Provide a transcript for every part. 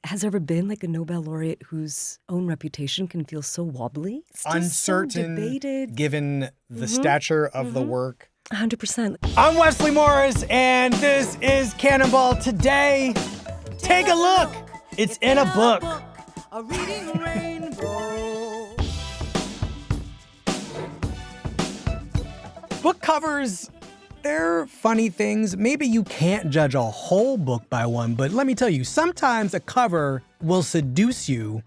has there ever been like a Nobel laureate whose own reputation can feel so wobbly? It's just uncertain, so debated. Given the stature of the work. 100%. I'm Wesley Morris, and this is Cannonball. Today, take a look. It's in a book. A reading rainbow. Book covers, they're funny things. Maybe you can't judge a whole book by one, but let me tell you, sometimes a cover will seduce you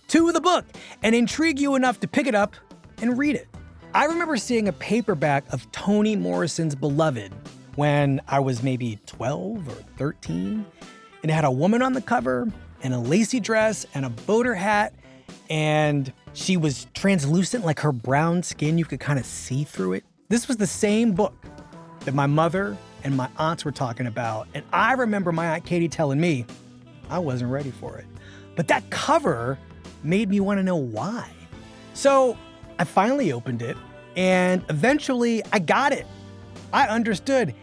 to the book and intrigue you enough to pick it up and read it. I remember seeing a paperback of Toni Morrison's Beloved when I was maybe 12 or 13. It had a woman on the cover and a lacy dress and a boater hat, and she was translucent, like her brown skin, you could kind of see through it. This was the same book that my mother and my aunts were talking about, and I remember my Aunt Katie telling me I wasn't ready for it. But that cover made me want to know why. So I finally opened it, and eventually I got it. I understood.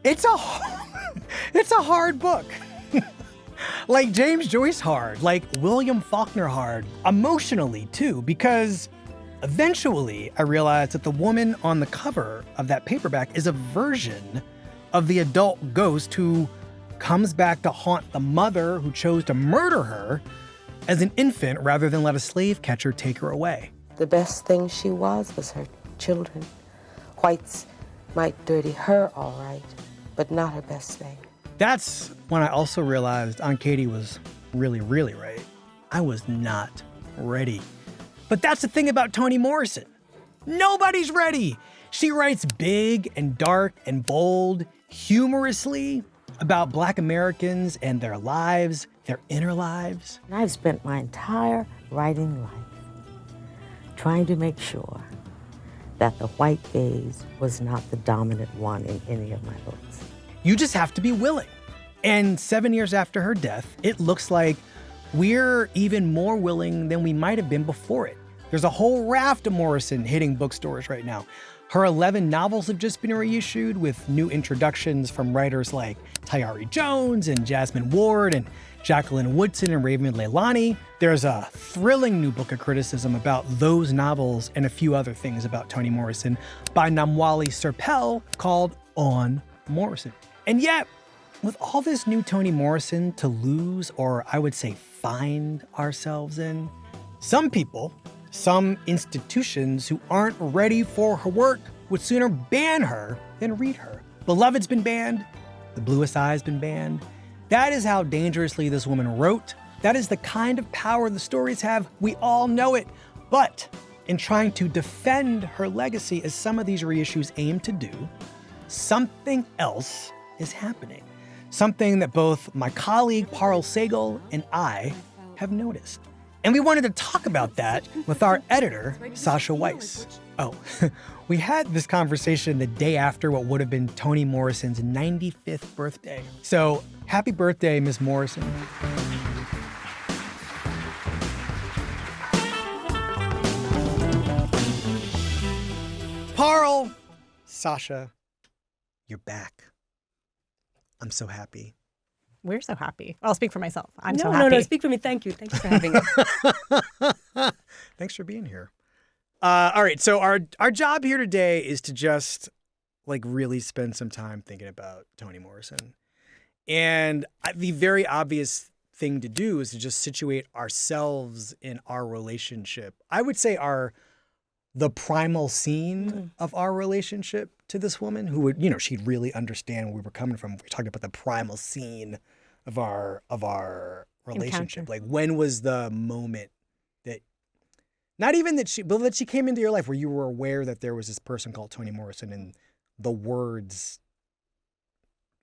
It's a hard book. Like James Joyce hard, like William Faulkner hard, emotionally too, because eventually I realized that the woman on the cover of that paperback is a version of the adult ghost who comes back to haunt the mother who chose to murder her as an infant rather than let a slave catcher take her away. The best thing she was her children. Whites might dirty her all right, but not her best thing. That's when I also realized Aunt Katie was really, really right. I was not ready. But that's the thing about Toni Morrison. Nobody's ready. She writes big and dark and bold, humorously, about Black Americans and their lives, their inner lives. And I've spent my entire writing life trying to make sure that the white gaze was not the dominant one in any of my books. You just have to be willing. And 7 years after her death, it looks like we're even more willing than we might have been before it. There's a whole raft of Morrison hitting bookstores right now. Her 11 novels have just been reissued with new introductions from writers like Tayari Jones and Jasmine Ward and Jacqueline Woodson and Raven Leilani. There's a thrilling new book of criticism about those novels and a few other things about Toni Morrison by Namwali Serpell called On Morrison. And yet, with all this new Toni Morrison to lose, or I would say find ourselves in, some people, some institutions who aren't ready for her work would sooner ban her than read her. Beloved's been banned. The Bluest Eye has been banned. That is how dangerously this woman wrote. That is the kind of power the stories have. We all know it. But in trying to defend her legacy, as some of these reissues aim to do, something else is happening. Something that both my colleague Parul Sehgal and I have noticed. And we wanted to talk about that with our editor, Sasha Weiss. Oh, we had this conversation the day after what would have been Toni Morrison's 95th birthday. So happy birthday, Miss Morrison. Parul, Sasha, you're back. I'm so happy. We're so happy. I'll speak for myself. I'm so happy. happy. No, speak for me. Thank you. Thanks for having us. Thanks for being here. All right, so our job here today is to just really spend some time thinking about Toni Morrison. And the very obvious thing to do is to just situate ourselves in our relationship. I would say the primal scene of our relationship to this woman who would, she'd really understand where we were coming from. We talked about the primal scene of our relationship. Encounter. Like, when was the moment that, not even that but that she came into your life where you were aware that there was this person called Toni Morrison and the words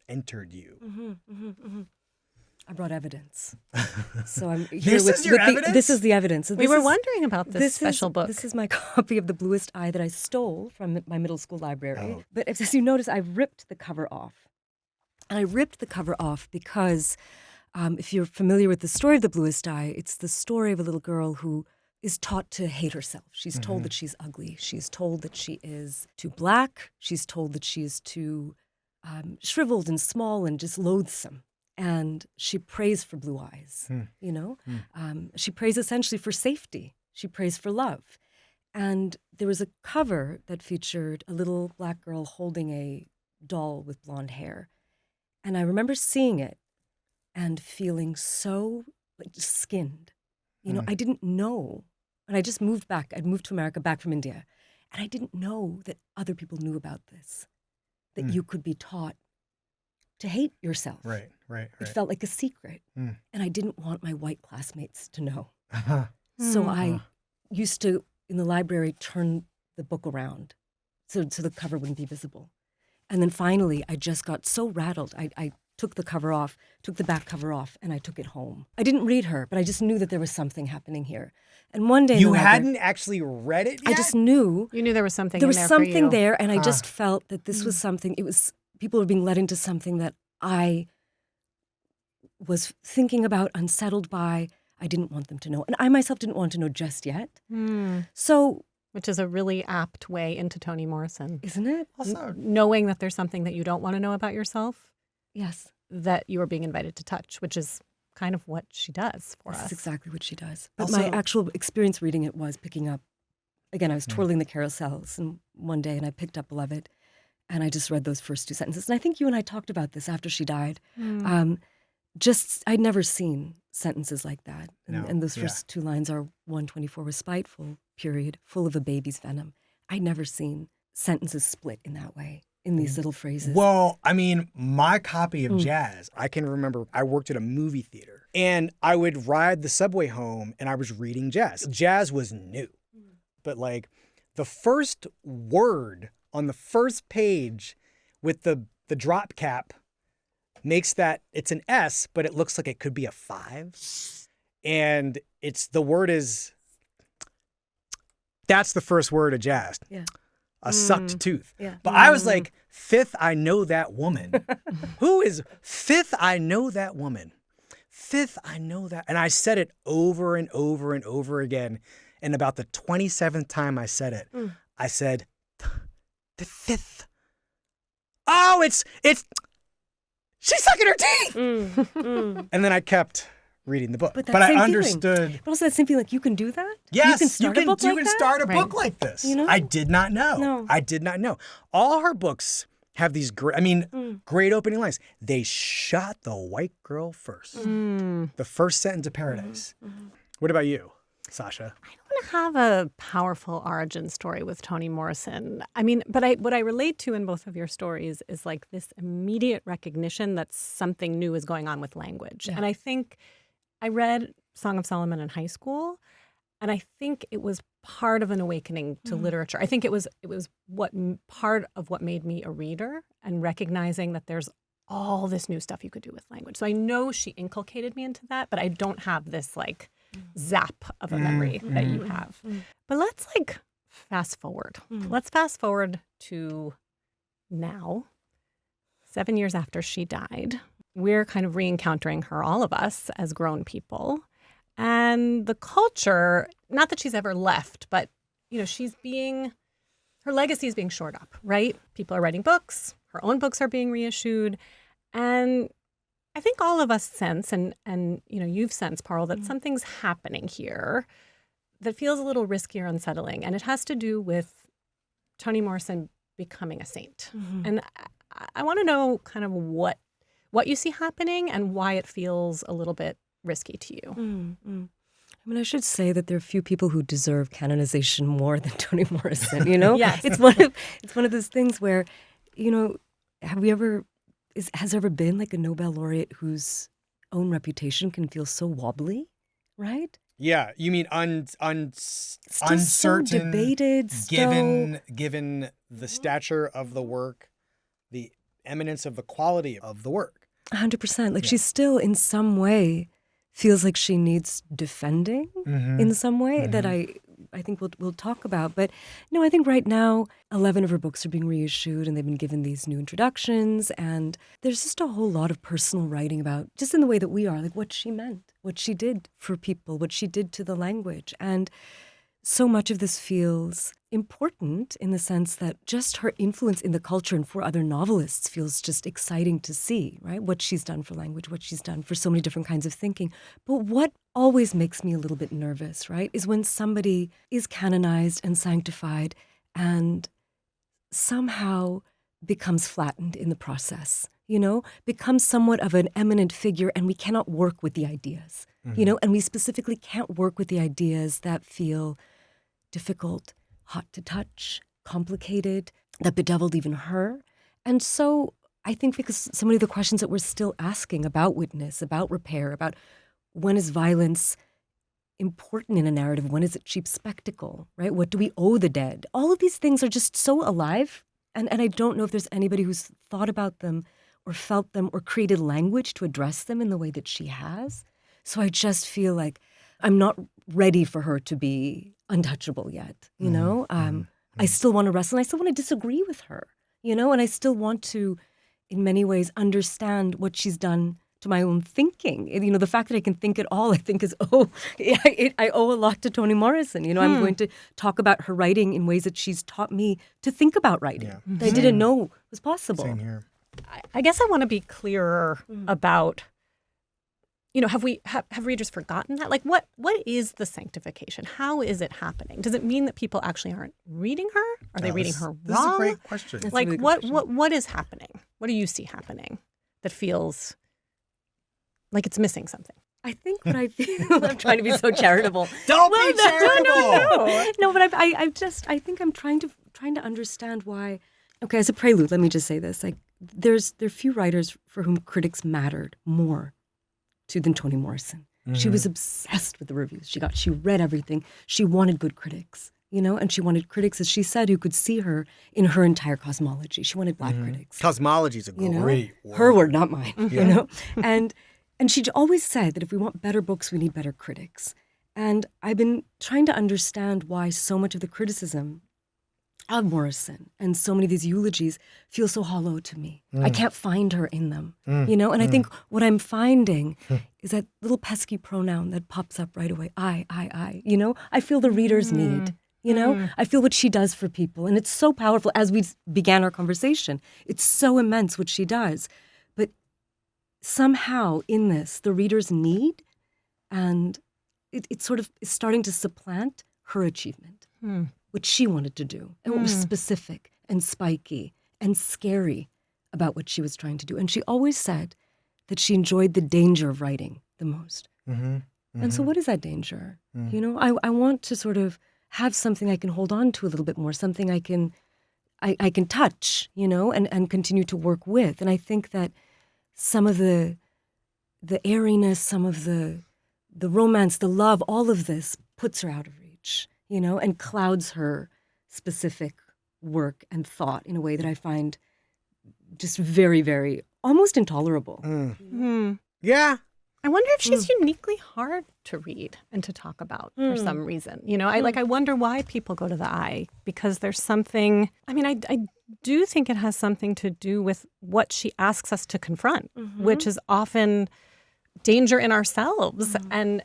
entered you? I brought evidence. So I'm here This is your evidence? This is the evidence. We were wondering about this special book. This is my copy of The Bluest Eye that I stole from my middle school library. Oh. But as you notice, I ripped the cover off. And I ripped the cover off because if you're familiar with the story of The Bluest Eye, it's the story of a little girl who is taught to hate herself. She's told that she's ugly. She's told that she is too black. She's told that she is too shriveled and small and just loathsome. And she prays for blue eyes, you know? She prays essentially for safety. She prays for love. And there was a cover that featured a little black girl holding a doll with blonde hair. And I remember seeing it and feeling so like skinned. You know, I didn't know. And I just moved back. I'd moved to America back from India. And I didn't know that other people knew about this, that you could be taught to hate yourself. Right. It felt like a secret. And I didn't want my white classmates to know. Uh-huh. So I used to, in the library, turn the book around so the cover wouldn't be visible. And then finally, I just got so rattled. I took the cover off, took the back cover off, and I took it home. I didn't read her, but I just knew that there was something happening here. And one day, You hadn't actually read it yet? I just knew. You knew there was something There in was there something for you. there, and I just felt that this was something, it was, people were being led into something that I was thinking about, unsettled by. I didn't want them to know. And I myself didn't want to know just yet. So. Which is a really apt way into Toni Morrison. Isn't it? Also, Knowing that there's something that you don't want to know about yourself. Yes. That you are being invited to touch, which is kind of what she does for us. That's exactly what she does. But Also- my actual experience reading it was picking up, again, I was twirling the carousels and one day and I picked up Beloved and I just read those first two sentences. And I think you and I talked about this after she died. I'd never seen sentences like that. And those first two lines are 124 was spiteful, period, full of a baby's venom. I'd never seen sentences split in that way, in these little phrases. Well, I mean, my copy of Jazz, I can remember I worked at a movie theater and I would ride the subway home and I was reading Jazz. Jazz was new, but like the first word on the first page with the drop cap makes that, it's an S, but it looks like it could be a 5. And the word is, that's the first word of Jazz. Yeah. A sucked tooth. Yeah. But I was like, fifth, I know that woman. Who is fifth? I know that woman. Fifth, I know that. And I said it over and over and over again. And about the 27th time I said it, I said, the fifth. Oh, it's she's sucking her teeth. And then I kept reading the book. But I understood. But also that same feeling, like you can do that? Yes, you can start a book like that? start a book like this. You know? I did not know. No. I did not know. All her books have these great opening lines. They shot the white girl first. The first sentence of Paradise. What about you, Sasha? I don't have a powerful origin story with Toni Morrison. I mean, but what I relate to in both of your stories is like this immediate recognition that something new is going on with language. Yeah. And I think I read Song of Solomon in high school, and I think it was part of an awakening to literature. I think it was part of what made me a reader and recognizing that there's all this new stuff you could do with language. So I know she inculcated me into that, but I don't have this like zap of a memory that you have. But let's like fast forward. Let's fast forward to now, 7 years after she died. We're kind of re-encountering her, all of us, as grown people. And the culture, not that she's ever left, but, you know, her legacy is being shored up, right? People are writing books. Her own books are being reissued. And I think all of us sense, and you know, you've sensed, Parul, that something's happening here that feels a little risky or unsettling. And it has to do with Toni Morrison becoming a saint. And I want to know kind of what you see happening and why it feels a little bit risky to you. I mean, I should say that there are few people who deserve canonization more than Toni Morrison, you know? Yes. It's one of those things where, you know, has there ever been like a Nobel laureate whose own reputation can feel so wobbly, right? Yeah, you mean uncertain, so debated, given the stature of the work, the eminence of the quality of the work. 100%. Like she's still in some way feels like she needs defending in some way that I think we'll talk about. But no, I think right now 11 of her books are being reissued and they've been given these new introductions, and there's just a whole lot of personal writing about, just in the way that we are, like what she meant, what she did for people, what she did to the language. And so much of this feels important in the sense that just her influence in the culture and for other novelists feels just exciting to see, right? What she's done for language, what she's done for so many different kinds of thinking. But what always makes me a little bit nervous, right, is when somebody is canonized and sanctified and somehow becomes flattened in the process, becomes somewhat of an eminent figure, and we cannot work with the ideas, and we specifically can't work with the ideas that feel difficult, hot to touch, complicated, that bedeviled even her. And so I think because so many of the questions that we're still asking about witness, about repair, about when is violence important in a narrative, when is it cheap spectacle, right? What do we owe the dead? All of these things are just so alive. And I don't know if there's anybody who's thought about them or felt them or created language to address them in the way that she has. So I just feel like I'm not ready for her to be untouchable yet, I still want to wrestle and I still want to disagree with her, and I still want to, in many ways, understand what she's done to my own thinking. The fact that I can think at all, I think is, I owe a lot to Toni Morrison. I'm going to talk about her writing in ways that she's taught me to think about writing that I didn't know was possible. Same here. I guess I want to be clearer about, have readers forgotten that? Like, what is the sanctification? How is it happening? Does it mean that people actually aren't reading her? Are they reading her wrong? This is a great question. Like, really what is happening? What do you see happening that feels like it's missing something? I think what I feel, I'm trying to be so charitable. Don't be charitable. No, but I think I'm trying to understand why. Okay, as a prelude, let me just say this: like, there are few writers for whom critics mattered more to than Toni Morrison. She was obsessed with the reviews she got. She read everything. She wanted good critics, and she wanted critics, as she said, who could see her in her entire cosmology. She wanted Black critics. Cosmology is a great word. Her word, not mine. And she always said that if we want better books, we need better critics. And I've been trying to understand why so much of the criticism of Morrison and so many of these eulogies feel so hollow to me. I can't find her in them, And I think what I'm finding is that little pesky pronoun that pops up right away, I. I feel the reader's need, I feel what she does for people. And it's so powerful. As we began our conversation, it's so immense what she does. But somehow in this, the reader's need, and it sort of is starting to supplant her achievement. What she wanted to do, and what was specific and spiky and scary about what she was trying to do. And she always said that she enjoyed the danger of writing the most. And so what is that danger? I want to sort of have something I can hold on to a little bit more, something I can touch, and continue to work with. And I think that some of the airiness, some of the romance, the love, all of this puts her out of reach. And clouds her specific work and thought in a way that I find just very, very, almost intolerable. Yeah. I wonder if she's uniquely hard to read and to talk about for some reason. I wonder why people go to the Eye, because there's something, I do think it has something to do with what she asks us to confront, which is often danger in ourselves and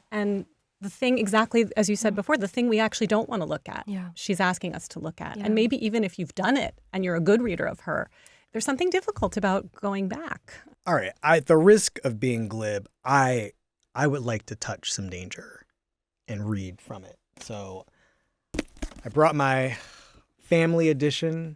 the thing, exactly as you said before, the thing we actually don't want to look at. Yeah. She's asking us to look at. Yeah. And maybe even if you've done it and you're a good reader of her, there's something difficult about going back. All right. At the risk of being glib, I would like to touch some danger and read from it. So I brought my family edition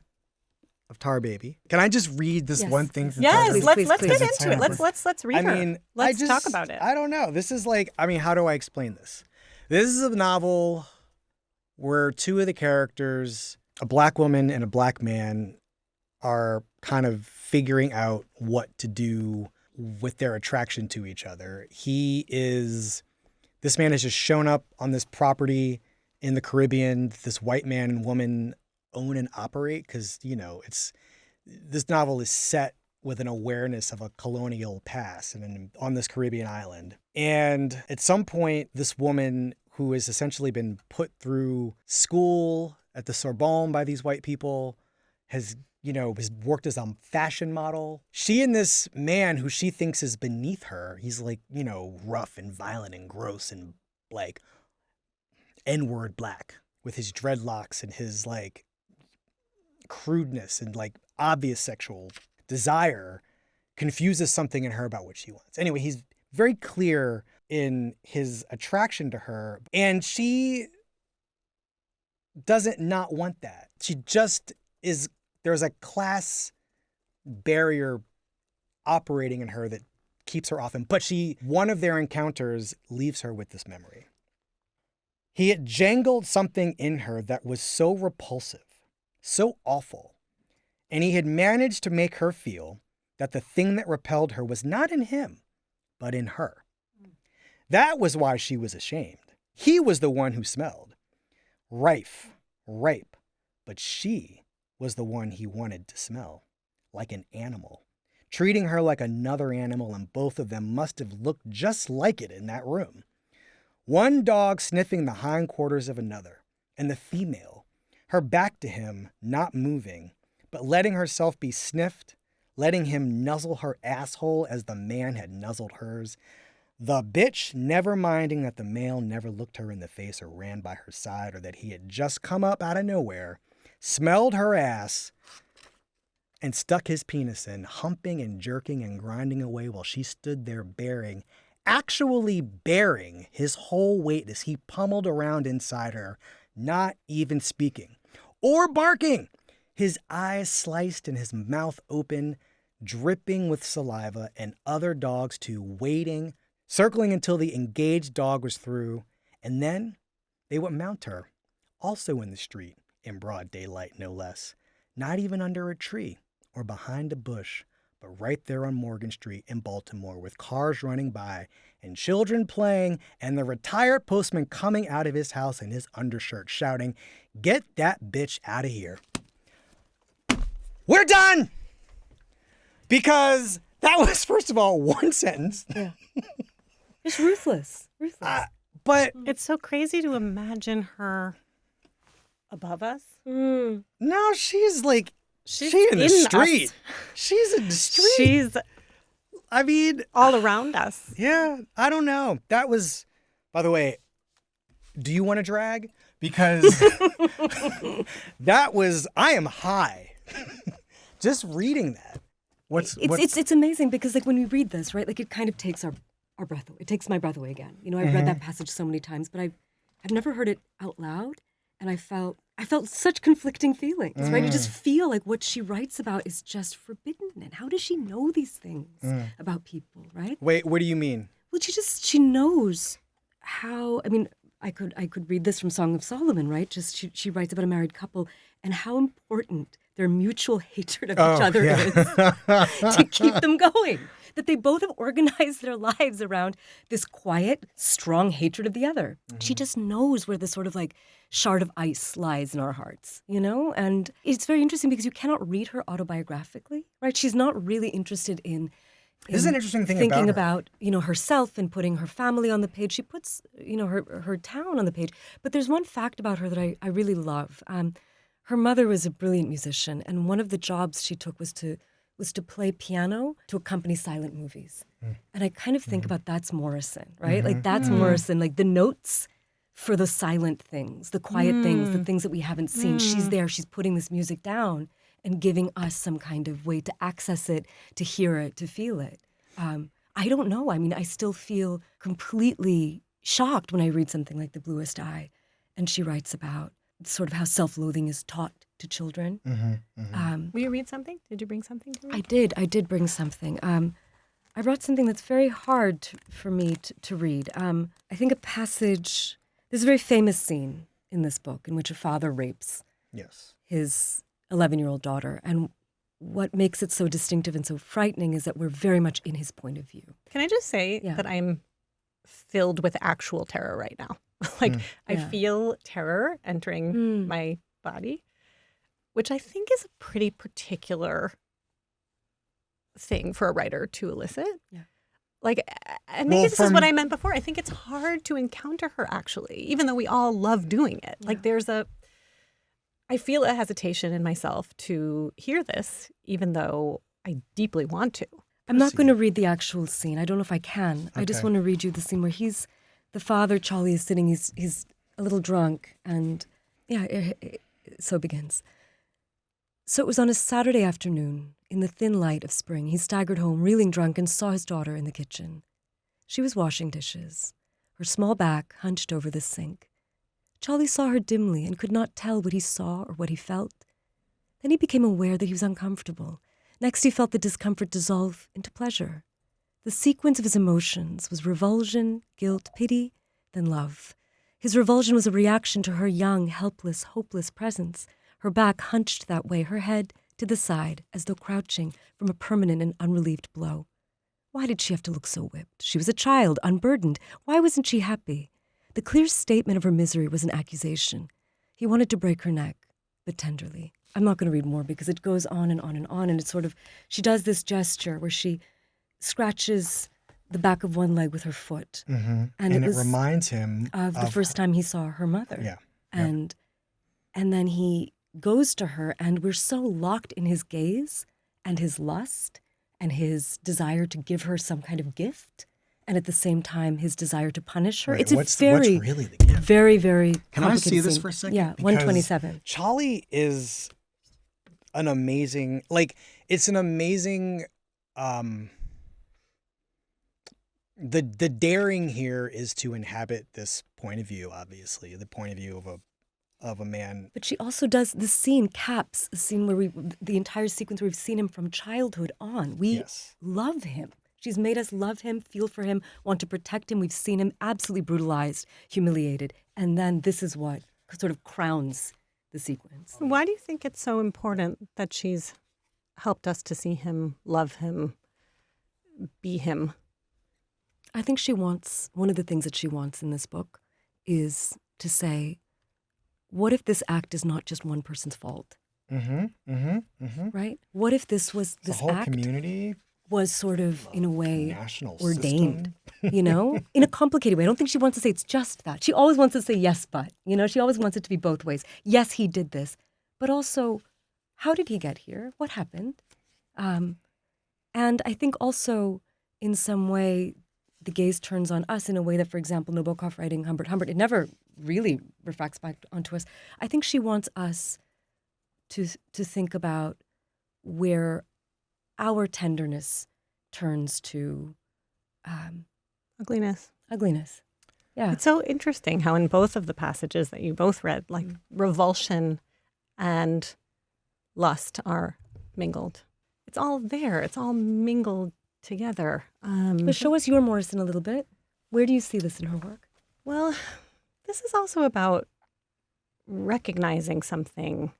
of Tar Baby. Can I just read this one thing? From yes, let's please, get into it. Let's read her. Let's talk about it. I don't know. This is like, how do I explain this? This is a novel where two of the characters, a Black woman and a Black man, are kind of figuring out what to do with their attraction to each other. This man has just shown up on this property in the Caribbean. This white man and woman own and operate, because this novel is set with an awareness of a colonial past and on this Caribbean island. And at some point, this woman who has essentially been put through school at the Sorbonne by these white people has worked as a fashion model. She and this man who she thinks is beneath her, he's like, rough and violent and gross and like N-word Black, with his dreadlocks and his like crudeness and like obvious sexual desire confuses something in her about what she wants. Anyway, he's very clear in his attraction to her, and she doesn't not want that. She just is, there's a class barrier operating in her that keeps her off him. But one of their encounters leaves her with this memory. He had jangled something in her that was so repulsive, so awful, and he had managed to make her feel that the thing that repelled her was not in him, but in her. That was why she was ashamed. He was the one who smelled. Rife, ripe, but she was the one he wanted to smell, like an animal, treating her like another animal, and both of them must have looked just like it in that room. One dog sniffing the hindquarters of another, and the female, her back to him, not moving, but letting herself be sniffed, letting him nuzzle her asshole as the man had nuzzled hers. The bitch never minding that the male never looked her in the face or ran by her side, or that he had just come up out of nowhere, smelled her ass, and stuck his penis in, humping and jerking and grinding away while she stood there actually bearing his whole weight as he pummeled around inside her, not even speaking or barking, his eyes sliced and his mouth open, dripping with saliva, and other dogs too, waiting, circling until the engaged dog was through, and then they would mount her, also in the street, in broad daylight no less, not even under a tree or behind a bush, but right there on Morgan Street in Baltimore, with cars running by and children playing and the retired postman coming out of his house in his undershirt shouting, "Get that bitch out of here." We're done! Because that was, first of all, one sentence. Yeah. It's ruthless. Ruthless. But It's so crazy to imagine her above us. Mm. no, she's like, She's she's in the in street. us. She's in the street. She's I mean, all around us. yeah, I don't know. That was, by the way, do you want to drag? Because that was, I am high. Just reading that. It's amazing because like when we read this, right, like it kind of takes our breath away. It takes my breath away again. You know, I've read that passage so many times, but I've never heard it out loud, and I felt such conflicting feelings, right? You just feel like what she writes about is just forbidden. And how does she know these things about people, right? Wait, what do you mean? Well, she knows how, I mean, I could read this from Song of Solomon, right? Just she writes about a married couple and how important their mutual hatred of each other is to keep them going. That they both have organized their lives around this quiet, strong hatred of the other. She just knows where the sort of like shard of ice lies in our hearts, you know? And it's very interesting because you cannot read her autobiographically, right? She's not really interested in This is an interesting thing thinking about you know, herself and putting her family on the page. She puts, you know, her town on the page. But there's one fact about her that I really love. Her mother was a brilliant musician, and one of the jobs she took was to play piano to accompany silent movies. And I kind of think about that's Morrison, right? Like that's Morrison, like the notes for the silent things, the quiet things, the things that we haven't seen. She's there, she's putting this music down and giving us some kind of way to access it, to hear it, to feel it. I don't know. I mean, I still feel completely shocked when I read something like The Bluest Eye, and she writes about sort of how self-loathing is taught to children. Will you read something? Did you bring something to read? I did bring something. I brought something that's very hard for me to read. I think a passage, there's a very famous scene in this book in which a father rapes his 11-year-old daughter. And what makes it so distinctive and so frightening is that we're very much in his point of view. Can I just say that I'm filled with actual terror right now? I feel terror entering my body, which I think is a pretty particular thing for a writer to elicit. Yeah. Like, and maybe this is what I meant before. I think it's hard to encounter her, actually, even though we all love doing it. Yeah. Like, I feel a hesitation in myself to hear this, even though I deeply want to. I'm not going to read the actual scene. I don't know if I can. Okay. I just want to read you the scene where the father, Charlie, is sitting, he's a little drunk, and So it begins. So it was on a Saturday afternoon, in the thin light of spring, he staggered home, reeling drunk, and saw his daughter in the kitchen. She was washing dishes, her small back hunched over the sink. Charlie saw her dimly and could not tell what he saw or what he felt. Then he became aware that he was uncomfortable. Next, he felt the discomfort dissolve into pleasure. The sequence of his emotions was revulsion, guilt, pity, then love. His revulsion was a reaction to her young, helpless, hopeless presence, her back hunched that way, her head to the side, as though crouching from a permanent and unrelieved blow. Why did she have to look so whipped? She was a child, unburdened. Why wasn't she happy? The clear statement of her misery was an accusation. He wanted to break her neck, but tenderly. I'm not going to read more because it goes on and on and on, and it's sort of, she does this gesture where she scratches the back of one leg with her foot. Mm-hmm. And it reminds him of the first time he saw her mother. Yeah. And then he goes to her, and we're so locked in his gaze and his lust and his desire to give her some kind of gift, and at the same time his desire to punish her. Right. It's what's really the gift? very, very Can I see complicated this scene. for a second? Yeah, Because 127. Charlie is an amazing, it's an amazing, the daring here is to inhabit this point of view, obviously, the point of view of a man. But she also does, this scene caps a scene where the entire sequence where we've seen him from childhood on. We love him. She's made us love him, feel for him, want to protect him. We've seen him absolutely brutalized, humiliated. And then this is what sort of crowns the sequence. Why do you think it's so important that she's helped us to see him, love him, be him? I think she wants, one of the things that she wants in this book is to say, what if this act is not just one person's fault? Right? What if this was, this whole act community was sort of, in a way, national ordained, system. you know, in a complicated way. I don't think she wants to say it's just that. She always wants to say yes, but, you know, she always wants it to be both ways. Yes, he did this, but also, how did he get here? What happened? And I think also, in some way, the gaze turns on us in a way that, for example, Nabokov writing Humbert, it never really reflects back onto us. I think she wants us to think about where our tenderness turns to Ugliness. ugliness. Yeah. It's so interesting how in both of the passages that you both read, like revulsion and lust are mingled. It's all there. It's all mingled together. But show us your Morrison a little bit. Where do you see this in her work? Well, this is also about recognizing something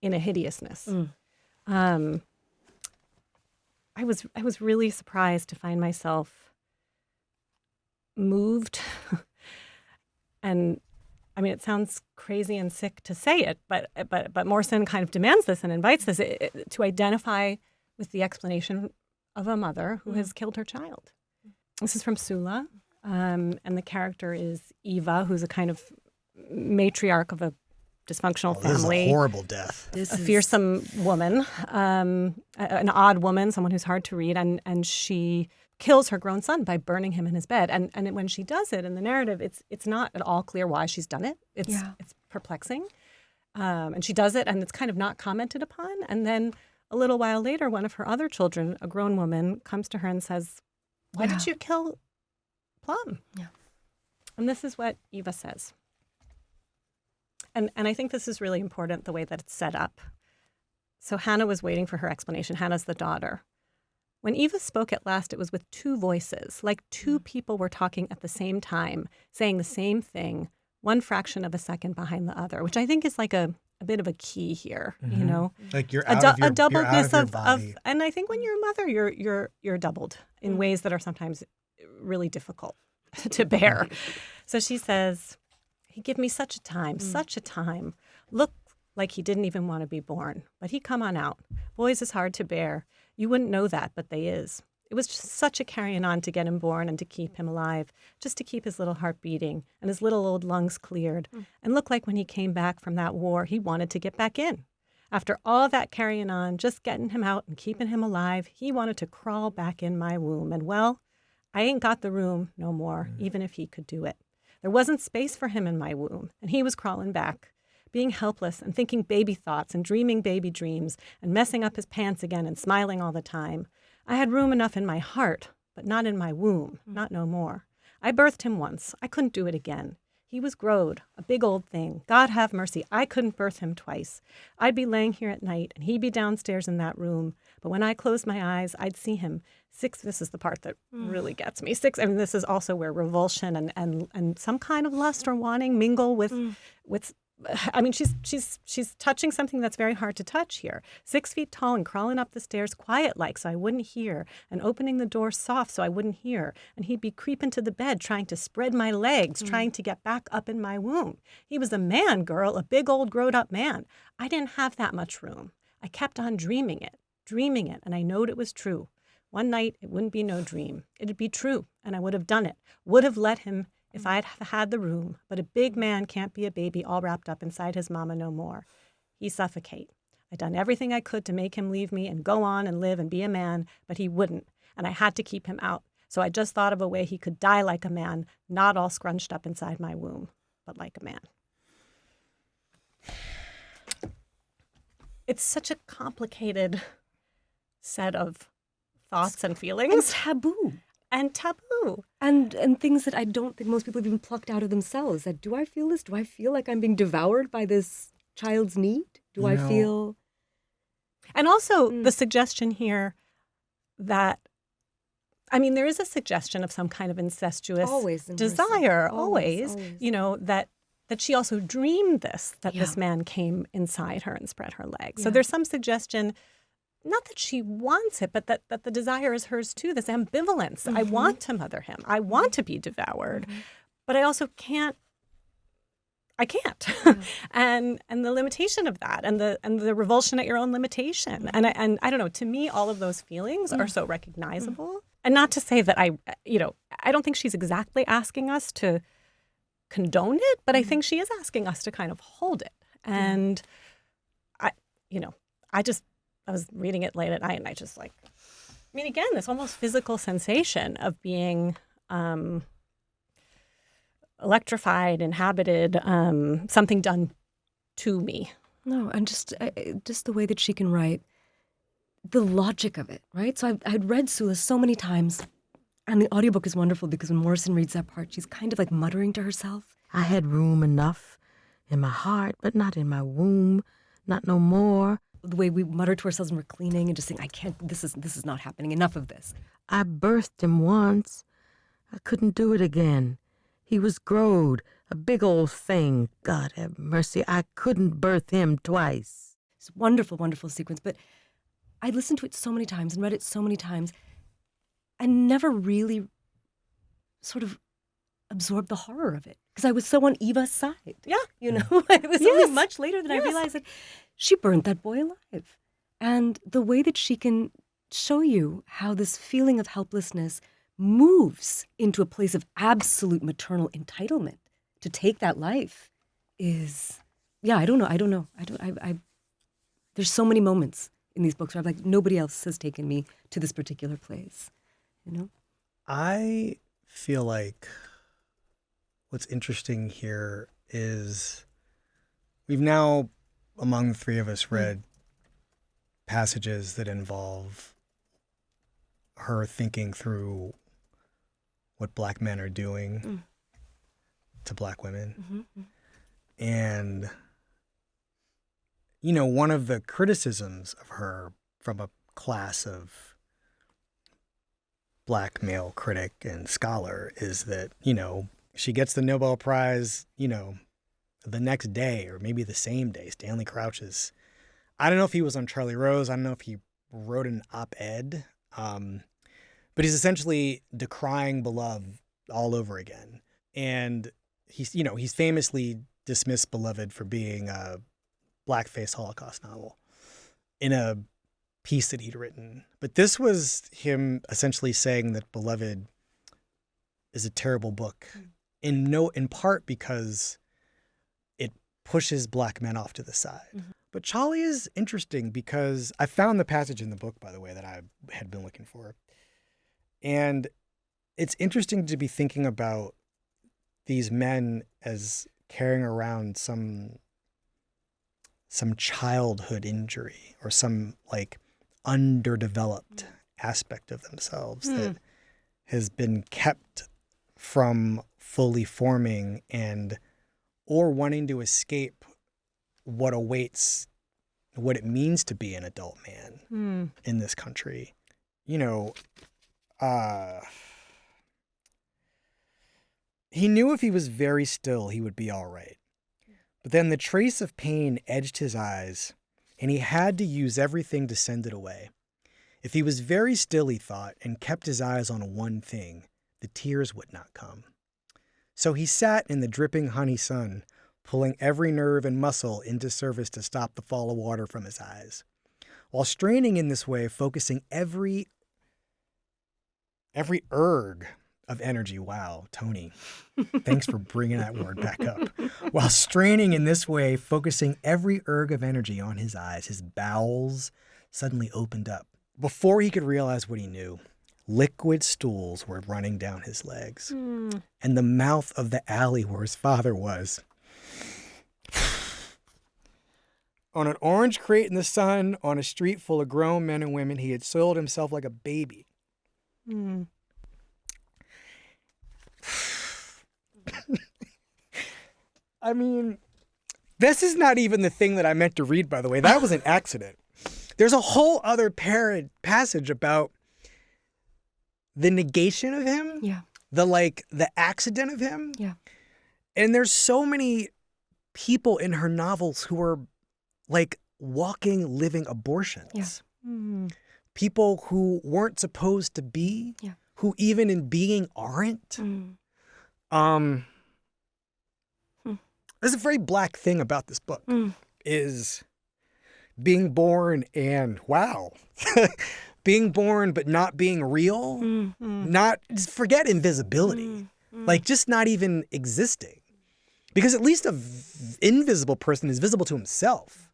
in a hideousness. I was really surprised to find myself moved, and I mean, it sounds crazy and sick to say it, but Morrison kind of demands this and invites this to identify with the explanation of a mother who has killed her child. This is from Sula, and the character is Eva, who's a kind of matriarch of a dysfunctional family. This is a horrible death. A fearsome woman, an odd woman, someone who's hard to read, and she kills her grown son by burning him in his bed. And when she does it in the narrative, it's not at all clear why she's done it. It's perplexing. And she does it, and it's kind of not commented upon. And then a little while later, one of her other children, a grown woman, comes to her and says, "Why did you kill Plum?" Yeah. And this is what Eva says. And I think this is really important, the way that it's set up. So Hannah was waiting for her explanation. Hannah's the daughter. When Eva spoke at last, it was with two voices, like two people were talking at the same time, saying the same thing, one fraction of a second behind the other, which I think is like a bit of a key here, you know? Like you're a doubledness of and I think when you're a mother, you're doubled in ways that are sometimes really difficult to bear. So she says, "He give me such a time, such a time. Look like he didn't even want to be born. But he come on out. Boys is hard to bear. You wouldn't know that, but they is. It was just such a carrying on to get him born and to keep him alive, just to keep his little heart beating and his little old lungs cleared. And look like when he came back from that war, he wanted to get back in. After all that carrying on, just getting him out and keeping him alive, he wanted to crawl back in my womb. And well, I ain't got the room no more, even if he could do it. There wasn't space for him in my womb, and he was crawling back. being helpless and thinking baby thoughts and dreaming baby dreams and messing up his pants again and smiling all the time. I had room enough in my heart, but not in my womb, not no more. I birthed him once. I couldn't do it again. He was growed, a big old thing. God have mercy, I couldn't birth him twice. I'd be laying here at night, and he'd be downstairs in that room. But when I closed my eyes, I'd see him. This is the part that really gets me. And this is also where revulsion and some kind of lust or wanting mingle with I mean, she's touching something that's very hard to touch here. 6 feet tall and crawling up the stairs quiet-like so I wouldn't hear, and opening the door soft so I wouldn't hear. And he'd be creeping to the bed, trying to spread my legs, trying to get back up in my womb. He was a man, girl, a big old grown-up man. I didn't have that much room. I kept on dreaming it, and I knowed it was true. One night, it wouldn't be no dream. It'd be true, and I would have done it, would have let him if I'd had the room, but a big man can't be a baby all wrapped up inside his mama no more. He'd suffocate. I'd done everything I could to make him leave me and go on and live and be a man, but he wouldn't, and I had to keep him out. So I just thought of a way he could die like a man, not all scrunched up inside my womb, but like a man. It's such a complicated set of thoughts and feelings. And taboo. And things that I don't think most people have even plucked out of themselves. That, do I feel this? Do I feel like I'm being devoured by this child's need? Do I feel... And also the suggestion here that, I mean, there is a suggestion of some kind of incestuous desire, always. You know, that she also dreamed that this man came inside her and spread her legs. So there's some suggestion, not that she wants it, but that the desire is hers too, this ambivalence. I want to mother him. I want to be devoured, but I also can't. I can't. and the limitation of that and the revulsion at your own limitation. And I don't know, to me, all of those feelings are so recognizable. And not to say that I don't think she's exactly asking us to condone it, but I think she is asking us to kind of hold it. And I was reading it late at night, and I just again, this almost physical sensation of being electrified, inhabited, something done to me. No, and just the way that she can write, the logic of it, right? So I'd read Sula so many times, and the audiobook is wonderful because when Morrison reads that part, she's kind of like muttering to herself. I had room enough in my heart, but not in my womb, not no more. The way we mutter to ourselves when we're cleaning and just saying, I can't, this is not happening, enough of this. I birthed him once. I couldn't do it again. He was growed, a big old thing. God have mercy, I couldn't birth him twice. It's a wonderful, wonderful sequence, but I listened to it so many times and read it so many times and never really sort of absorbed the horror of it because I was so on Eva's side. Yeah. You know, it was only much later that I realized that she burned that boy alive. And the way that she can show you how this feeling of helplessness moves into a place of absolute maternal entitlement to take that life is, I don't know. There's so many moments in these books where I'm like, nobody else has taken me to this particular place, you know? I feel like what's interesting here is we've now, among the three of us, read passages that involve her thinking through what Black men are doing to Black women. And, you know, one of the criticisms of her from a class of Black male critic and scholar is that, you know, she gets the Nobel Prize, you know, the next day or maybe the same day. Stanley Crouch's, I don't know if he was on Charlie Rose. I don't know if he wrote an op-ed, but he's essentially decrying Beloved all over again. And he's famously dismissed Beloved for being a blackface Holocaust novel in a piece that he'd written. But this was him essentially saying that Beloved is a terrible book, in part because it pushes Black men off to the side. But Charlie is interesting because I found the passage in the book, by the way, that I had been looking for. And it's interesting to be thinking about these men as carrying around some some childhood injury or some like underdeveloped aspect of themselves that has been kept from fully forming or wanting to escape what awaits, what it means to be an adult man in this country. You know, he knew if he was very still, he would be all right. But then the trace of pain edged his eyes, and he had to use everything to send it away. If he was very still, he thought, and kept his eyes on one thing, the tears would not come. So he sat in the dripping honey sun, pulling every nerve and muscle into service to stop the fall of water from his eyes. While straining in this way, focusing every erg of energy. Wow, Toni, thanks for bringing that word back up. While straining in this way, focusing every erg of energy on his eyes, his bowels suddenly opened up. Before he could realize what he knew, liquid stools were running down his legs, and the mouth of the alley where his father was. On an orange crate in the sun, on a street full of grown men and women, he had soiled himself like a baby. I mean, this is not even the thing that I meant to read, by the way. That was an accident. There's a whole other passage about the negation of him. Yeah. The accident of him. Yeah. And there's so many people in her novels who are like walking, living abortions. Yeah. People who weren't supposed to be, who even in being aren't. There's a very black thing about this book is being born and being born but not being real, not forget invisibility, like just not even existing. Because at least an invisible person is visible to himself.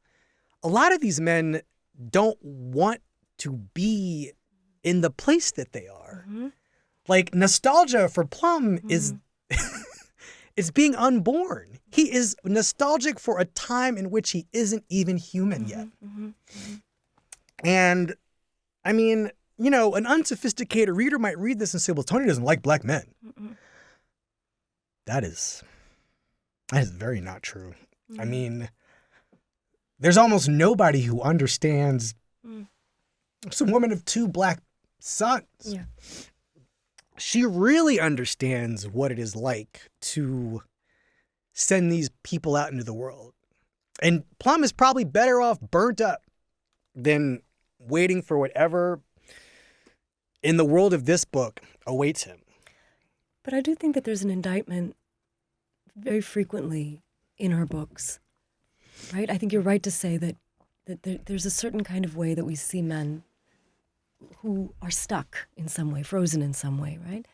A lot of these men don't want to be in the place that they are. Like nostalgia for Plum is it's being unborn. He is nostalgic for a time in which he isn't even human yet. And I mean, you know, an unsophisticated reader might read this and say, well, Toni doesn't like black men. That is very not true. I mean, there's almost nobody who understands. It's a woman of 2 black sons. Yeah. She really understands what it is like to send these people out into the world. And Plum is probably better off burnt up than waiting for whatever in the world of this book awaits him. But I do think that there's an indictment very frequently in her books, right? I think you're right to say that there's a certain kind of way that we see men who are stuck in some way, frozen in some way, right?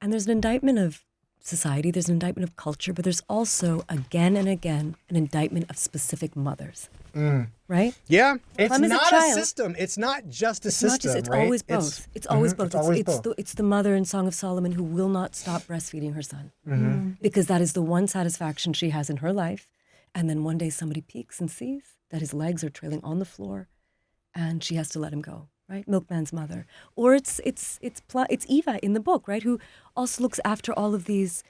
And there's an indictment of society, there's an indictment of culture, but there's also, again and again, an indictment of specific mothers, right? Yeah, it's Plum is a not a child. system. It's not just a system, It's right? always both. It's always both. It's always both. It's the mother in Song of Solomon who will not stop breastfeeding her son because that is the one satisfaction she has in her life. And then one day somebody peeks and sees that his legs are trailing on the floor and she has to let him go. Right, milkman's mother, or it's Eva in the book, right, who also looks after all of these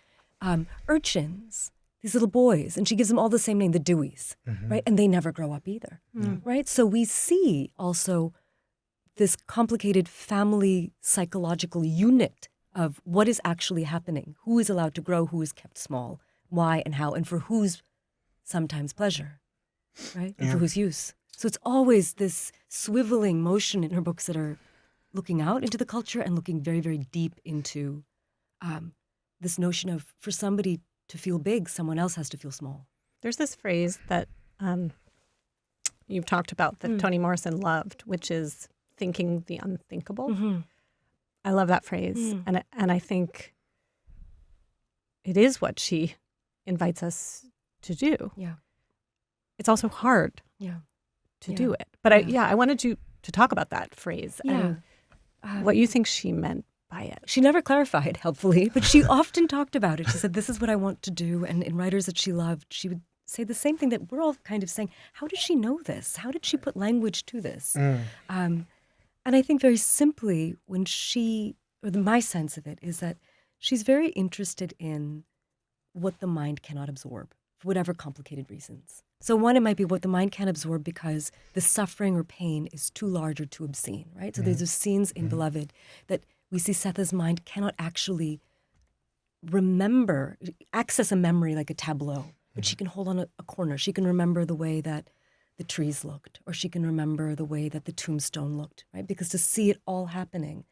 urchins, these little boys, and she gives them all the same name, the Deweys, right, and they never grow up either, right. So we see also this complicated family psychological unit of what is actually happening, who is allowed to grow, who is kept small, why and how, and for whose sometimes pleasure, right, and for whose use. So it's always this swiveling motion in her books that are looking out into the culture and looking very, very deep into this notion of for somebody to feel big, someone else has to feel small. There's this phrase that you've talked about that Toni Morrison loved, which is thinking the unthinkable. I love that phrase. And I think it is what she invites us to do. Yeah. It's also hard. Yeah. To do it. But I wanted you to talk about that phrase and what you think she meant by it. She never clarified, helpfully, but she often talked about it. She said, this is what I want to do. And in writers that she loved, she would say the same thing that we're all kind of saying. How did she know this? How did she put language to this? And I think very simply, my sense of it is that she's very interested in what the mind cannot absorb, for whatever complicated reasons. So one, it might be what the mind can't absorb because the suffering or pain is too large or too obscene, right? So there's those scenes in Beloved that we see Setha's mind cannot actually access a memory like a tableau, but she can hold on a corner. She can remember the way that the trees looked, or she can remember the way that the tombstone looked, right? Because to see it all happening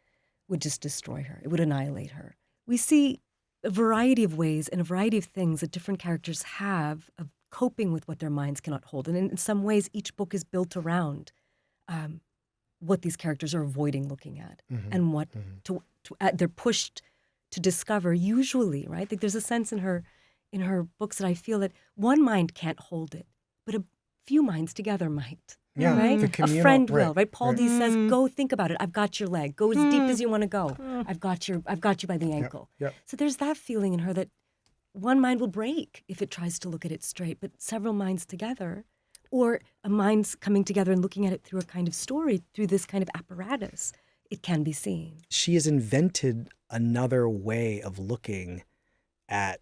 would just destroy her. It would annihilate her. We see a variety of ways and a variety of things that different characters have of coping with what their minds cannot hold. And in some ways, each book is built around what these characters are avoiding looking at and what they're pushed to discover usually, right? Like there's a sense in her books that I feel that one mind can't hold it, but a few minds together might. Yeah, right? the A communal, friend right, will, right? Paul right. D says, "Go think about it. I've got your leg. Go as deep as you want to go. I've got you by the ankle." Yep. So there's that feeling in her that one mind will break if it tries to look at it straight, but several minds together, or a mind's coming together and looking at it through a kind of story, through this kind of apparatus, it can be seen. She has invented another way of looking at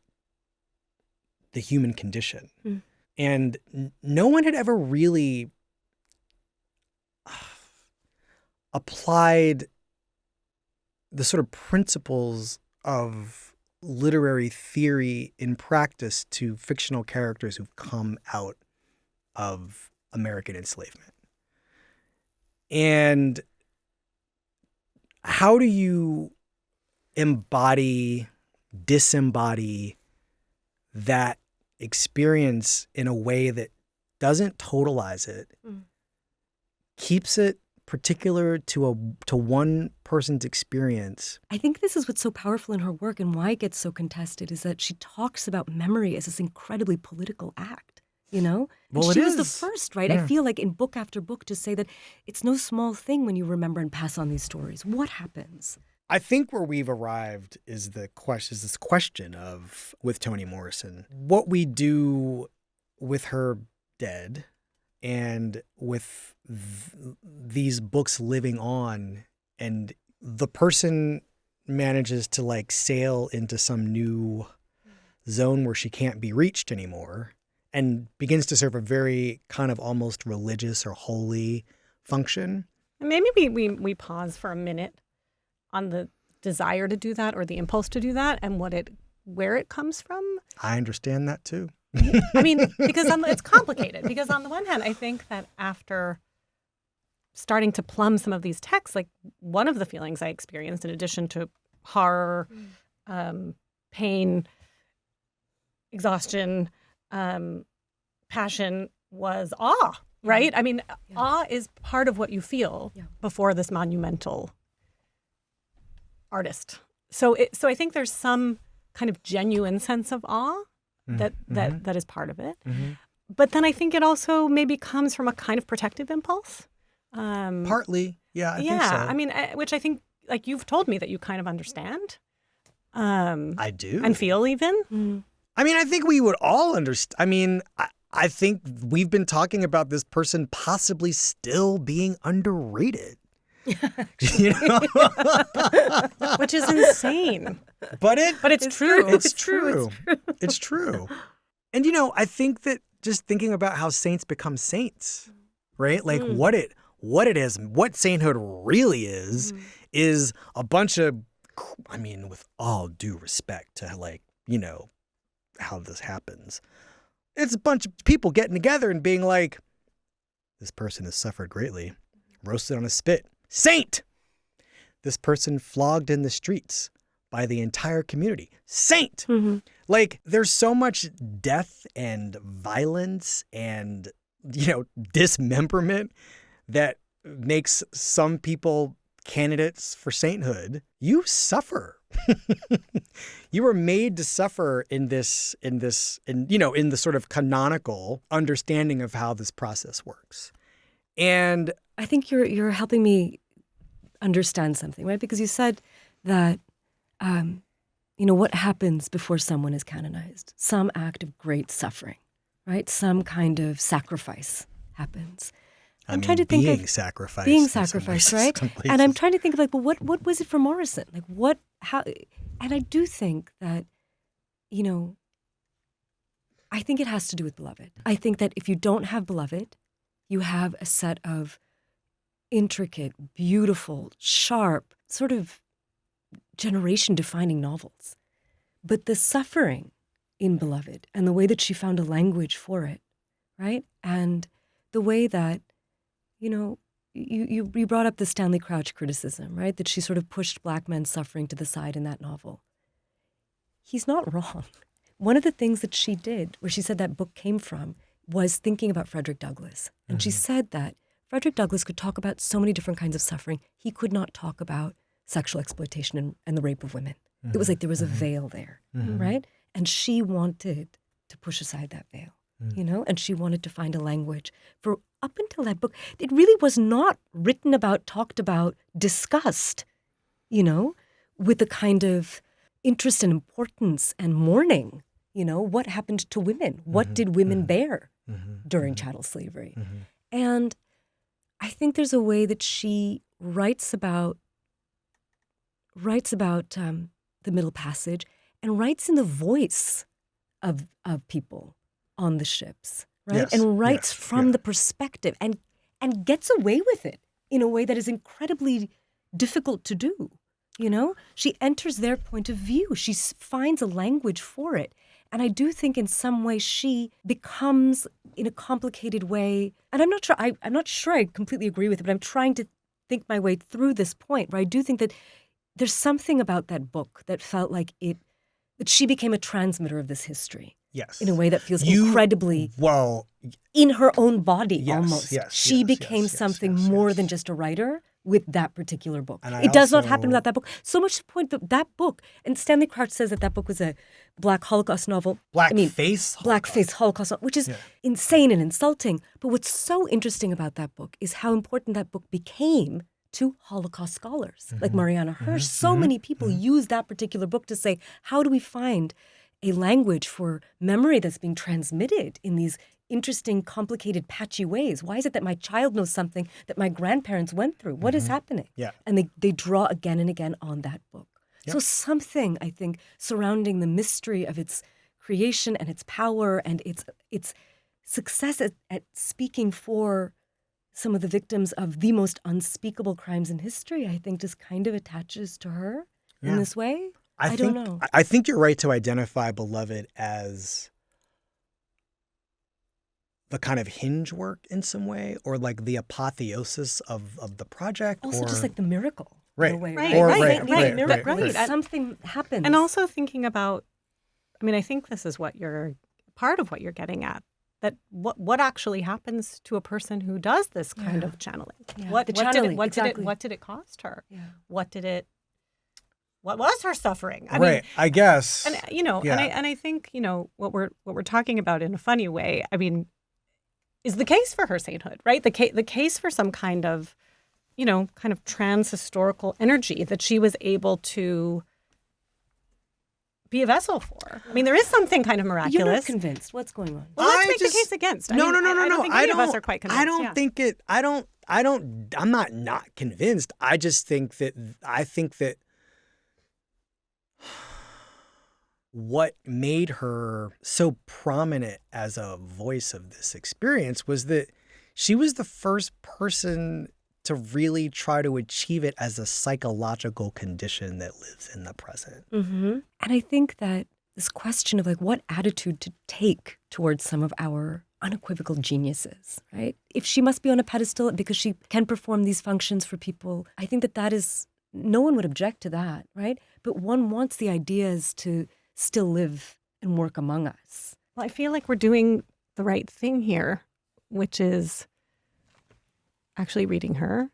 the human condition. And no one had ever really applied the sort of principles of literary theory in practice to fictional characters who've come out of American enslavement. And how do you disembody that experience in a way that doesn't totalize it, keeps it particular to one person's experience? I think this is what's so powerful in her work and why it gets so contested is that she talks about memory as this incredibly political act, you know? And Well, she it was the is. first, right? Yeah. I feel like in book after book to say that it's no small thing when you remember and pass on these stories. What happens? I think where we've arrived is this question of, with Toni Morrison, what we do with her dead and with these books living on, and the person manages to like sail into some new zone where she can't be reached anymore and begins to serve a very kind of almost religious or holy function. And maybe we pause for a minute on the desire to do that or the impulse to do that and where it comes from. I understand that too. I mean, because it's complicated. Because on the one hand, I think that after starting to plumb some of these texts, like one of the feelings I experienced in addition to horror, pain, exhaustion, passion was awe, right? I mean, awe is part of what you feel before this monumental artist. So I think there's some kind of genuine sense of awe that is part of it. But then I think it also maybe comes from a kind of protective impulse. Partly, yeah, I think so. Yeah, I mean, which I think, like you've told me that you kind of understand. I do. And feel even. I mean, I think we would all understand. I mean, I think we've been talking about this person possibly still being underrated. You know? Which is insane. But it's true. It's true. It's true. And, you know, I think that just thinking about how saints become saints, right? Like what it is, what sainthood really is a bunch of, I mean, with all due respect to like, you know, how this happens. It's a bunch of people getting together and being like, this person has suffered greatly, roasted on a spit. Saint! This person flogged in the streets by the entire community. Saint! Like, there's so much death and violence and, you know, dismemberment that makes some people candidates for sainthood. You suffer. You were made to suffer in the sort of canonical understanding of how this process works. And I think you're helping me understand something, right? Because you said that, you know, what happens before someone is canonized? Some act of great suffering, right? Some kind of sacrifice happens. I'm I trying mean, to think being of sacrificed. being in some sacrificed, places, right? some And I'm places. trying to think of like, well, what was it for Morrison? Like how, and I do think that, you know, I think it has to do with beloved. I think that if you don't have beloved, you have a set of intricate, beautiful, sharp, sort of generation-defining novels. But the suffering in Beloved and the way that she found a language for it, right? And the way that, you know, you brought up the Stanley Crouch criticism, right? That she sort of pushed Black men's suffering to the side in that novel. He's not wrong. One of the things that she did, where she said that book came from, was thinking about Frederick Douglass. And she said that Frederick Douglass could talk about so many different kinds of suffering. He could not talk about sexual exploitation and the rape of women. It was like there was a veil there, right? And she wanted to push aside that veil, you know? And she wanted to find a language for, up until that book, it really was not written about, talked about, discussed, you know, with the kind of interest and importance and mourning. You know, what happened to women? What did women bear during chattel slavery? And I think there's a way that she writes about the Middle Passage and writes in the voice of people on the ships, right? Yes, And writes yes, from yeah. the perspective and gets away with it in a way that is incredibly difficult to do. You know, she enters their point of view. She finds a language for it. And I do think in some way she becomes, in a complicated way, and I'm not sure I completely agree with it, but I'm trying to think my way through this point where I do think that there's something about that book that felt like that she became a transmitter of this history. Yes. In a way that feels incredibly Well, in her own body Yes, almost. yes, She yes, became yes, yes, something yes, more yes. than just a writer with that particular book. And I It does not also- happen without that book. So much to the point that that book, and Stanley Crouch says that book was a Black Holocaust novel. Blackface Blackface Holocaust novel, which is insane and insulting. But what's so interesting about that book is how important that book became to Holocaust scholars like Mariana Hirsch. So many people use that particular book to say, how do we find a language for memory that's being transmitted in these interesting, complicated, patchy ways? Why is it that my child knows something that my grandparents went through? What is happening? Yeah. And they draw again and again on that book. So something, I think, surrounding the mystery of its creation and its power and its success at speaking for some of the victims of the most unspeakable crimes in history, I think just kind of attaches to her in this way. I don't know. I think you're right to identify Beloved as the kind of hinge work in some way, or like the apotheosis of the project. Also, or just like the miracle. Right. In a way, Right, Or- right, right, Like, right, miracle. right, That something happens. And also thinking about, I mean, I think this is what you're, part of what you're getting at, that what actually happens to a person who does this kind of channeling? Yeah. What The did it, channeling, what exactly. did it cost her? Yeah. What was her suffering? I right. mean, I guess. and you know, Yeah. and I think, you know, what we're talking about in a funny way, I mean, is the case for her sainthood, right? The case for some kind of, you know, kind of trans-historical energy that she was able to be a vessel for. I mean, there is something kind of miraculous. You're not convinced. What's going on? Well, let's I make just- the case against. No. I don't think any of us are quite convinced. I don't yeah. think it. I'm not convinced. I just think that. What made her so prominent as a voice of this experience was that she was the first person to really try to achieve it as a psychological condition that lives in the present. Mm-hmm. And I think that this question of like what attitude to take towards some of our unequivocal geniuses, right? If she must be on a pedestal because she can perform these functions for people, I think that is, no one would object to that, right? But one wants the ideas to still live and work among us. Well, I feel like we're doing the right thing here, which is actually reading her,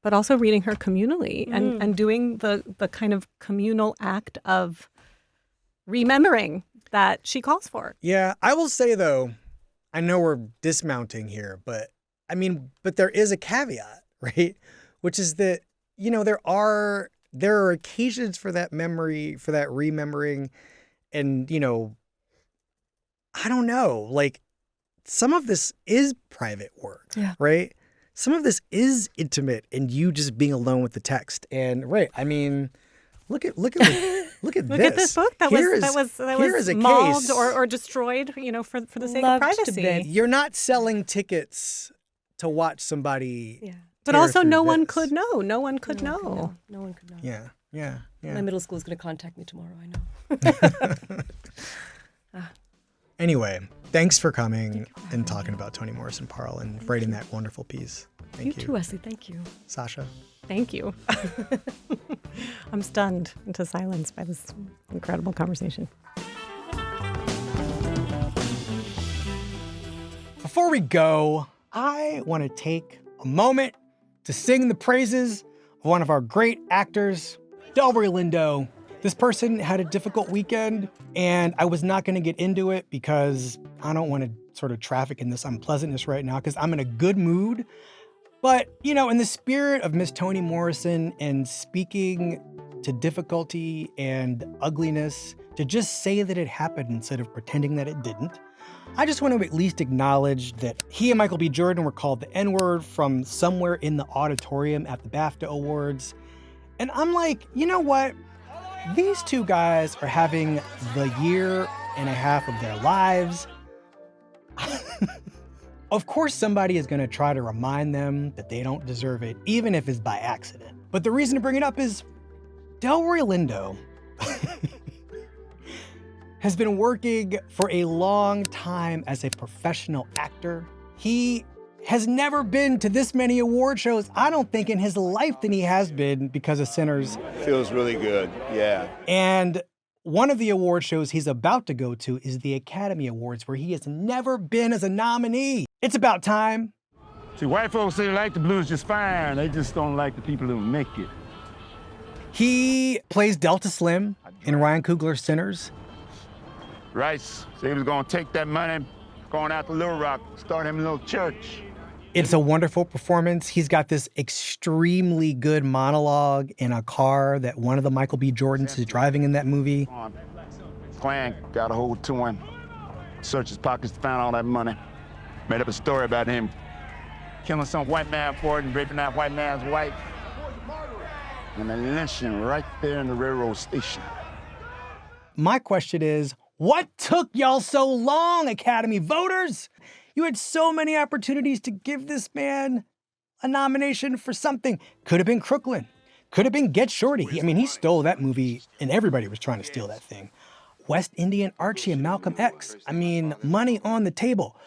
but also reading her communally and doing the kind of communal act of remembering that she calls for. Yeah, I will say though, I know we're dismounting here, but there is a caveat, right? Which is that, you know, there are occasions for that memory, for that remembering. And, you know, I don't know, like some of this is private work, Yeah. right? Some of this is intimate and you just being alone with the text. And right, I mean, look at Look this. at this book that was mauled or destroyed, for the sake of Loved to privacy. bits. You're not selling tickets to watch somebody. Yeah. But tear also, through no one this. could know. No one could know. No one could know. Yeah. My middle school is going to contact me tomorrow, I know. Anyway, thanks for coming and talking about Toni Morrison, Parul, and writing that wonderful piece. Thank you. You too, Wesley. Thank you. Sasha. Thank you. I'm stunned into silence by this incredible conversation. Before we go, I want to take a moment to sing the praises of one of our great actors, Delroy Lindo. This person had a difficult weekend, and I was not going to get into it because I don't want to sort of traffic in this unpleasantness right now because I'm in a good mood. But, in the spirit of Miss Toni Morrison and speaking to difficulty and ugliness, to just say that it happened instead of pretending that it didn't, I just want to at least acknowledge that he and Michael B. Jordan were called the N-word from somewhere in the auditorium at the BAFTA Awards. And I'm like, you know what? These two guys are having the year and a half of their lives. Of course, somebody is going to try to remind them that they don't deserve it, even if it's by accident. But the reason to bring it up is Delroy Lindo has been working for a long time as a professional actor. He has never been to this many award shows, I don't think, in his life than he has been because of Sinners. Feels really good, yeah. And one of the award shows he's about to go to is the Academy Awards, where he has never been as a nominee. It's about time. See, white folks say they like the blues just fine. They just don't like the people who make it. He plays Delta Slim in Ryan Coogler's Sinners. Rice said he was gonna take that money, going out to Little Rock, start him a little church. It's a wonderful performance. He's got this extremely good monologue in a car that one of the Michael B. Jordans is driving in that movie. Clan got a hold to him, searched his pockets, found all that money, made up a story about him killing some white man for it and raping that white man's wife. And then lynching right there in the railroad station. My question is, what took y'all so long, Academy voters? You had so many opportunities to give this man a nomination for something. Could have been Crooklyn. Could have been Get Shorty. He stole that movie and everybody was trying to steal that thing. West Indian Archie and Malcolm X. Money on the table.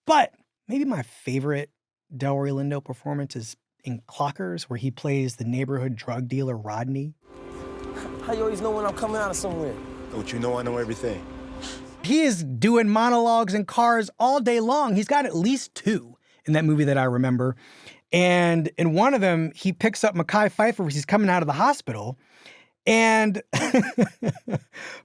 But maybe my favorite Delroy Lindo performance is in Clockers, where he plays the neighborhood drug dealer Rodney. How you always know when I'm coming out of somewhere? Don't you know I know everything? He is doing monologues in cars all day long. He's got at least two in that movie that I remember. And in one of them, he picks up Mekhi Phifer as he's coming out of the hospital and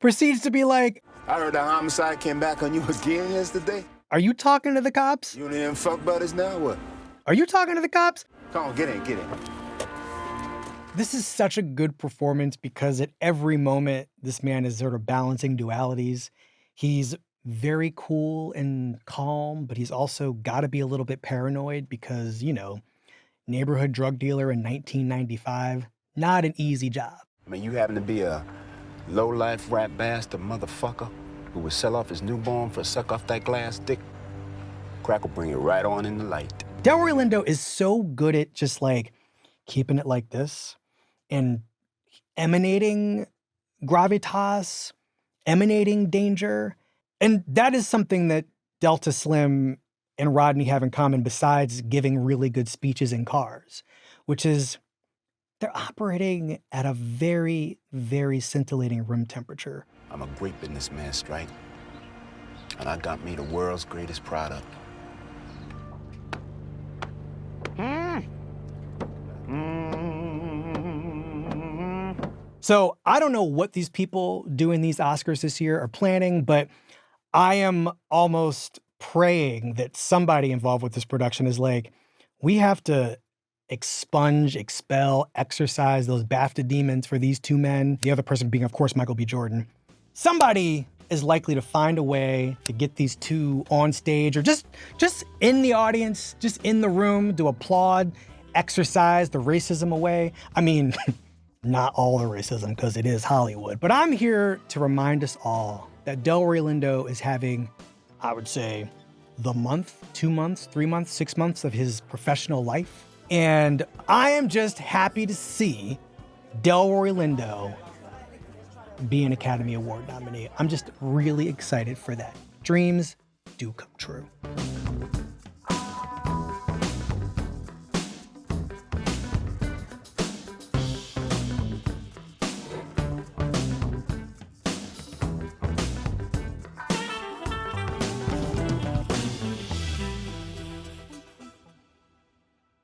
proceeds to be like, I heard the homicide came back on you again yesterday. are you talking to the cops? You and them fuck buddies now, what? Are you talking to the cops? Come on, get in. This is such a good performance because at every moment, this man is sort of balancing dualities. He's very cool and calm, but he's also got to be a little bit paranoid because, neighborhood drug dealer in 1995, not an easy job. You happen to be a low-life rat bastard motherfucker who would sell off his newborn for a suck off that glass dick. Crack will bring it right on in the light. Delroy Lindo is so good at just keeping it like this and emanating gravitas, emanating danger. And that is something that Delta Slim and Rodney have in common besides giving really good speeches in cars, which is they're operating at a very, very scintillating room temperature. I'm a great businessman, Strike. And I got me the world's greatest product. So I don't know what these people doing these Oscars this year are planning, but I am almost praying that somebody involved with this production is like, we have to expunge, expel, exorcise those BAFTA demons for these two men. The other person being, of course, Michael B. Jordan. Somebody is likely to find a way to get these two on stage or just in the audience, just in the room to applaud, exercise the racism away. I mean, not all the racism because it is Hollywood, but I'm here to remind us all that Delroy Lindo is having, I would say, the month, 2 months, 3 months, 6 months of his professional life. And I am just happy to see Delroy Lindo be an Academy Award nominee. I'm just really excited for that. Dreams do come true.